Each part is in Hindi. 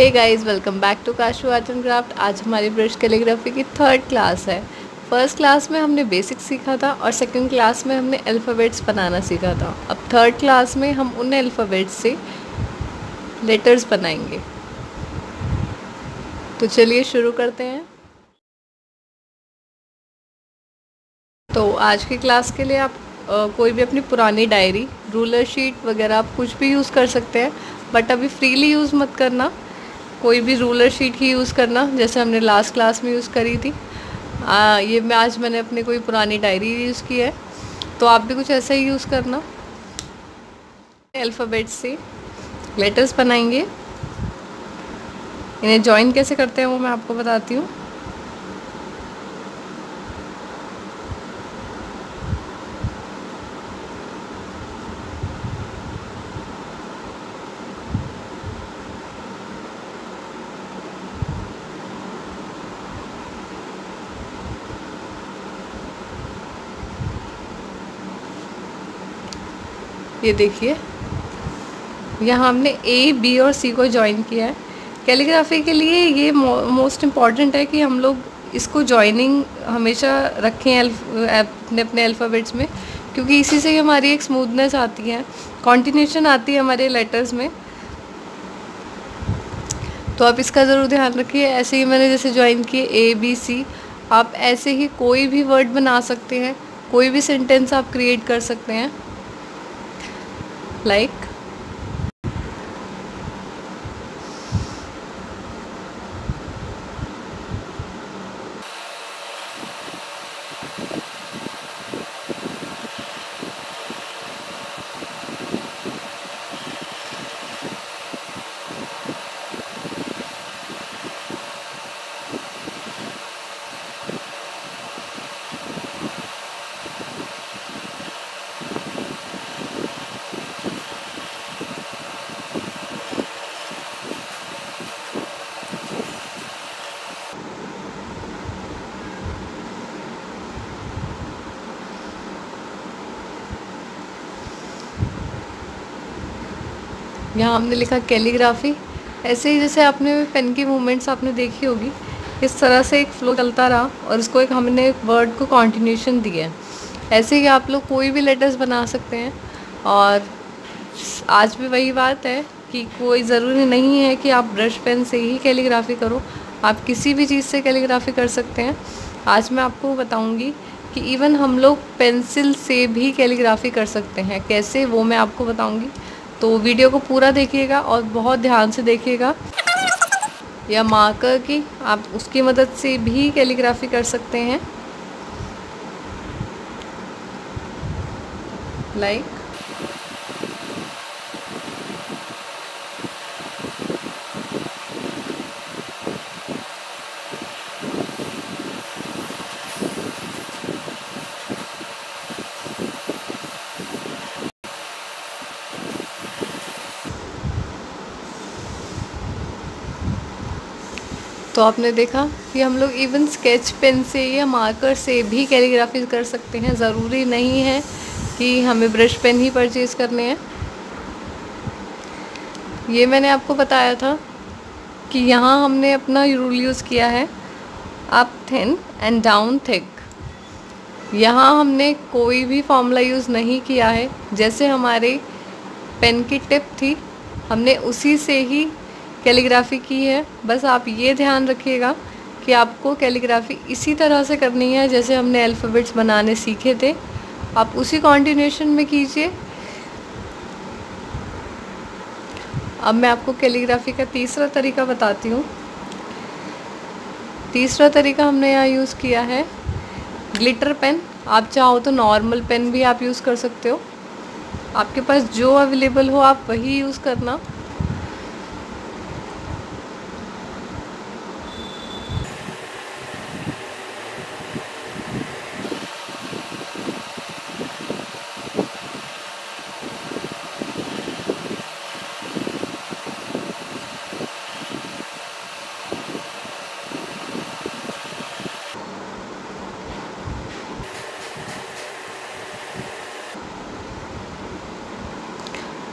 Hey guys, welcome back to Kashu art and craft. आज हमारी ब्रश कैलीग्राफी की थर्ड क्लास है। फर्स्ट क्लास में हमने बेसिक सीखा था और सेकंड क्लास में हमने अल्फ़ाबेट्स बनाना सीखा था। अब थर्ड क्लास में हम उन अल्फ़ाबेट्स से लेटर्स बनाएंगे। तो चलिए शुरू करते हैं। तो आज की क्लास के लिए आप कोई भी अपनी पुरानी डायरी, रूलर शीट वगैरह आप कुछ भी यूज़ कर सकते हैं, बट अभी फ्रीली यूज़ मत करना। कोई भी रूलर शीट ही यूज़ करना जैसे हमने लास्ट क्लास में यूज़ करी थी। मैंने अपनी कोई पुरानी डायरी यूज़ की है, तो आप भी कुछ ऐसा ही यूज़ करना। अल्फ़ाबेट से लेटर्स बनाएंगे। इन्हें जॉइन कैसे करते हैं वो मैं आपको बताती हूँ। ये देखिए, यहाँ हमने ए, बी और सी को जॉइन किया है। कैलीग्राफी के लिए ये मोस्ट इम्पॉर्टेंट है कि हम लोग इसको जॉइनिंग हमेशा रखें अपने अपने अल्फ़ाबेट्स में, क्योंकि इसी से ही हमारी एक स्मूथनेस आती है, कॉन्टिन्यूशन आती है हमारे लेटर्स में। तो आप इसका ज़रूर ध्यान रखिए। ऐसे ही मैंने जैसे ज्वाइन किए ए, बी, सी, आप ऐसे ही कोई भी वर्ड बना सकते हैं, कोई भी सेंटेंस आप क्रिएट कर सकते हैं। लाइक यहाँ हमने लिखा कैलीग्राफी। ऐसे ही जैसे आपने पेन की मूवमेंट्स आपने देखी होगी, इस तरह से एक फ्लो चलता रहा और इसको एक हमने एक वर्ड को कॉन्टिन्यूशन दी है। ऐसे ही आप लोग कोई भी लेटर्स बना सकते हैं। और आज भी वही बात है कि कोई ज़रूरी नहीं है कि आप ब्रश पेन से ही कैलीग्राफी करो, आप किसी भी चीज़ से कैलीग्राफी कर सकते हैं। आज मैं आपको बताऊंगी कि इवन हम लोग पेंसिल से भी कैलीग्राफी कर सकते हैं, कैसे वो मैं आपको बताऊंगी। तो वीडियो को पूरा देखिएगा और बहुत ध्यान से देखिएगा। या मार्कर की आप उसकी मदद से भी कैलीग्राफी कर सकते हैं। लाइक तो आपने देखा कि हम लोग इवन स्केच पेन से या मार्कर से भी कैलीग्राफी कर सकते हैं। ज़रूरी नहीं है कि हमें ब्रश पेन ही परचेज़ करने हैं। ये मैंने आपको बताया था कि यहाँ हमने अपना रूल यूज़ किया है up thin and down thick. यहाँ हमने कोई भी फॉर्मूला यूज़ नहीं किया है। जैसे हमारे पेन की टिप थी, हमने उसी से ही कैलीग्राफी की है। बस आप ये ध्यान रखिएगा कि आपको कैलीग्राफी इसी तरह से करनी है जैसे हमने अल्फ़ाबेट्स बनाने सीखे थे, आप उसी कॉन्टिन्यूशन में कीजिए। अब मैं आपको कैलीग्राफी का तीसरा तरीका बताती हूँ। तीसरा तरीका हमने यहाँ यूज़ किया है ग्लिटर पेन। आप चाहो तो नॉर्मल पेन भी आप यूज़ कर सकते हो, आपके पास जो अवेलेबल हो आप वही यूज़ करना।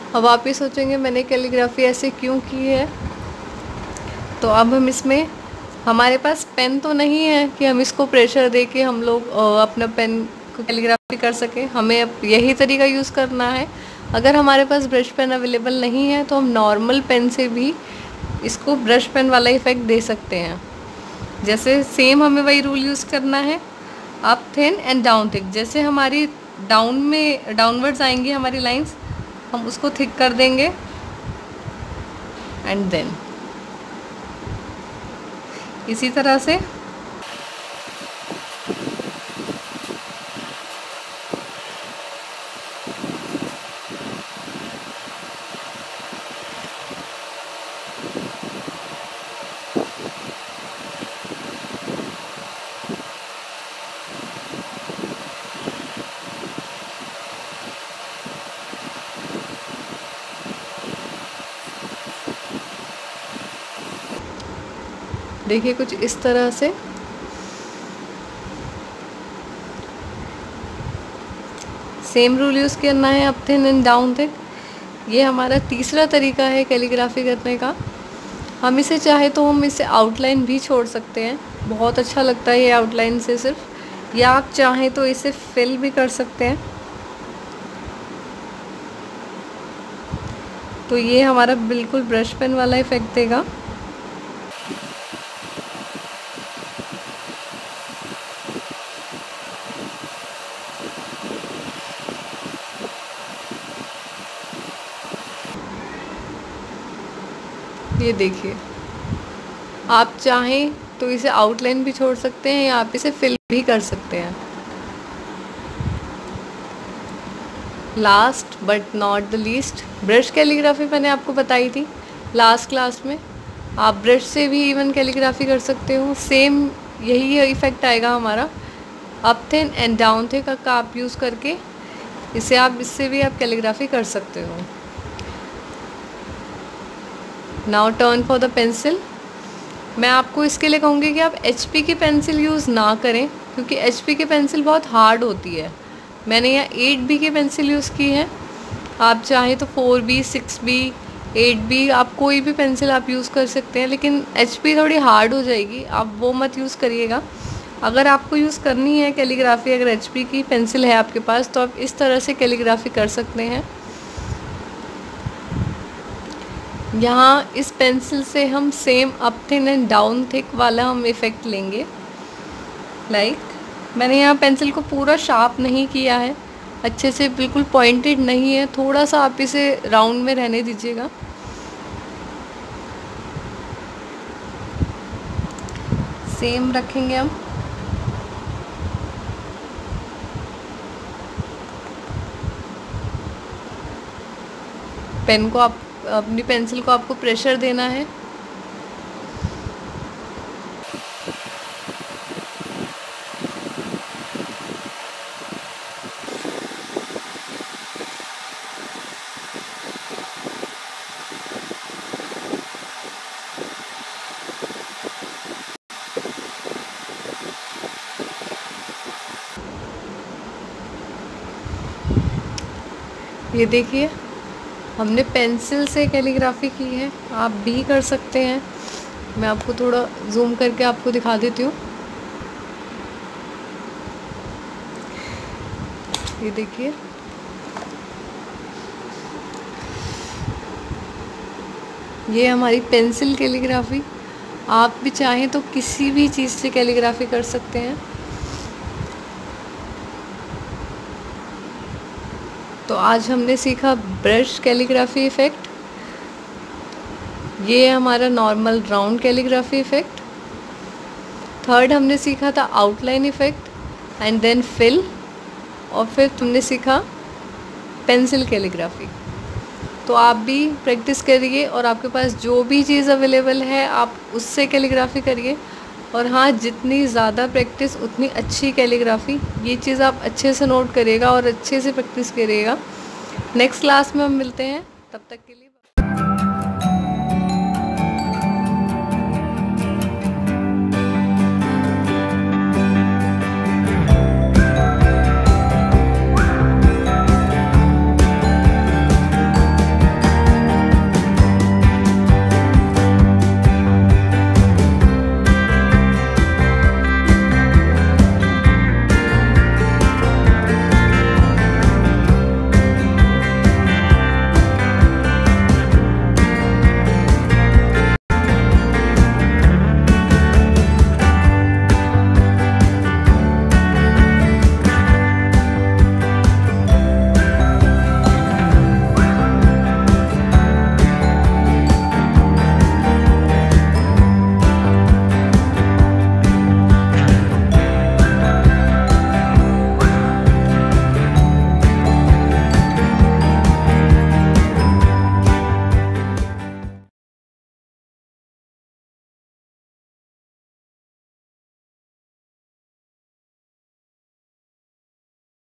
अब आप ही सोचेंगे मैंने कैलीग्राफी ऐसे क्यों की है। तो अब हम इसमें, हमारे पास पेन तो नहीं है कि हम इसको प्रेशर दे के हम लोग अपना पेन को कैलीग्राफी कर सकें। हमें अब यही तरीका यूज़ करना है। अगर हमारे पास ब्रश पेन अवेलेबल नहीं है तो हम नॉर्मल पेन से भी इसको ब्रश पेन वाला इफ़ेक्ट दे सकते हैं। जैसे सेम हमें वही रूल यूज़ करना है, up thin and down thick. जैसे हमारी डाउन में डाउनवर्ड्स आएंगी हमारी लाइंस, हम उसको थिक कर देंगे एंड देन इसी तरह से देखिए कुछ इस तरह से। सेम रूल यूज़ करना है, up thin and down thick. ये हमारा तीसरा तरीका है कैलीग्राफी करने का। हम इसे चाहे तो हम इसे आउटलाइन भी छोड़ सकते हैं, बहुत अच्छा लगता है ये आउटलाइन से सिर्फ, या आप चाहें तो इसे फिल भी कर सकते हैं। तो ये हमारा बिल्कुल ब्रश पेन वाला इफ़ेक्ट देगा। ये देखिए, आप चाहें तो इसे आउटलाइन भी छोड़ सकते हैं या आप इसे फिल भी कर सकते हैं। Last but not the least, brush calligraphy मैंने आपको बताई थी लास्ट क्लास में। आप ब्रश से भी इवन कैलीग्राफी कर सकते हो, सेम यही इफ़ेक्ट आएगा हमारा। Up thin and down thin का आप यूज़ करके इससे भी आप कैलीग्राफी कर सकते हो। Now turn for the pencil. मैं आपको इसके लिए कहूँगी कि आप HP की पेंसिल यूज़ ना करें, क्योंकि HP की पेंसिल बहुत हार्ड होती है। मैंने यहाँ 8B की पेंसिल यूज़ की है। आप चाहें तो 4B, 6B, 8B, आप कोई भी पेंसिल आप यूज़ कर सकते हैं, लेकिन HP थोड़ी हार्ड हो जाएगी, आप वो मत यूज़ करिएगा। अगर आपको यूज़ करनी है कैलीग्राफी, अगर HP की पेंसिल है आपके पास, तो आप इस तरह से कैलीग्राफी कर सकते हैं। यहाँ इस पेंसिल से हम same up thin and down thick वाला हम इफ़ेक्ट लेंगे। मैंने यहाँ पेंसिल को पूरा शार्प नहीं किया है, अच्छे से बिल्कुल पॉइंटेड नहीं है, थोड़ा सा आप इसे राउंड में रहने दीजिएगा। सेम रखेंगे हम। पेन को आप अपनी पेंसिल को आपको प्रेशर देना है। ये देखिए, हमने पेंसिल से कैलीग्राफी की है, आप भी कर सकते हैं। मैं आपको थोड़ा जूम करके आपको दिखा देती हूँ। ये देखिए, ये हमारी पेंसिल कैलीग्राफी। आप भी चाहें तो किसी भी चीज़ से कैलीग्राफी कर सकते हैं। तो आज हमने सीखा ब्रश कैलीग्राफी इफ़ेक्ट, ये हमारा normal round calligraphy effect. Third हमने सीखा था outline effect and then fill, और फिर तुमने सीखा पेंसिल कैलीग्राफी। तो आप भी प्रैक्टिस करिए और आपके पास जो भी चीज़ अवेलेबल है आप उससे कैलीग्राफी करिए। और हाँ, जितनी ज़्यादा प्रैक्टिस उतनी अच्छी कैलीग्राफी, ये चीज़ आप अच्छे से नोट करिएगा और अच्छे से प्रैक्टिस करिएगा। नेक्स्ट क्लास में हम मिलते हैं, तब तक के लिए।